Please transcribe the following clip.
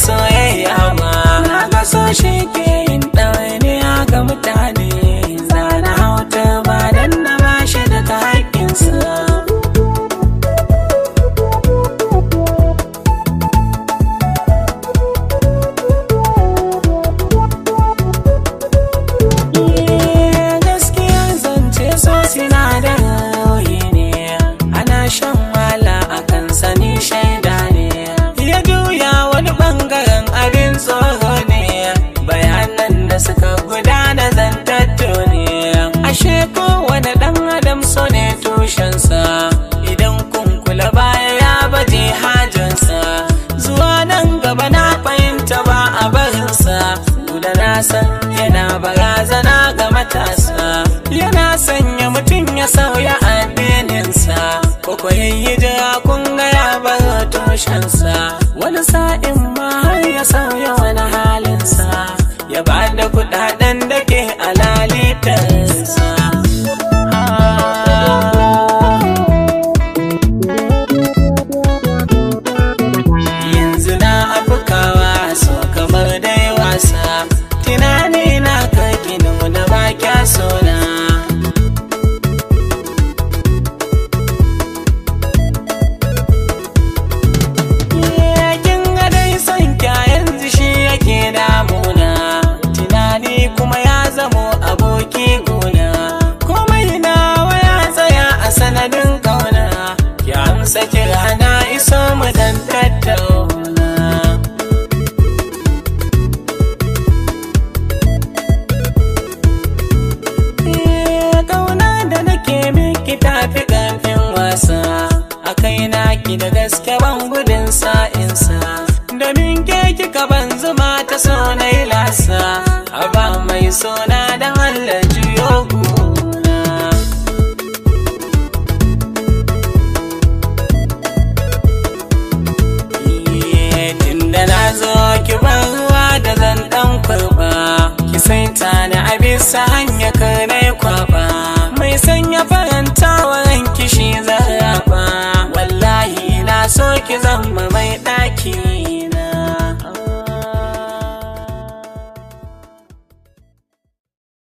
soyayya ba. Na ga so shi ke yin ɗawainiya ga mutane. Zana hauta ba dan na bashi daga haƙƙinsa. Shan wala a kan sani shaida ne, ya juya wani bangaren abin tsoro ne. Bayanan da suka gudana zantattu ne, ashe kowane ɗan adam so ne tushensa. Idan kun kula baya ya baje hajinsa, zuwa nan gaba na fahimta ba a barinsa. Da na san yana barazana ga matasa, yana sanya mutum ya sauya addininsa. Koko yayi jira kun ga ya bar tushensa, wani sa'in ma har ya sauya wani halinsa, ya ba da kuɗaɗen da ke alalitarsa. Yanzu na abukawa so kamar dai wasa, tunani na kaki nuna ba kya sona. Sanadin kauna ya amsa kira na iso mu dan tattauna. Kauna da nake miki tafi ƙarfin wasa, a kai naki da gaske ban gudun sa'insa. Domin ke kika ban zuma ta so na yi lasa, a ba mai sona don Allah juyo gona. Ki ban ruwa da zan ɗan kurba, ki saita ni a bisa hanya karnai kwaba. Mai sanya faranta wa ranki shi zan raba, wallahi na so ki zama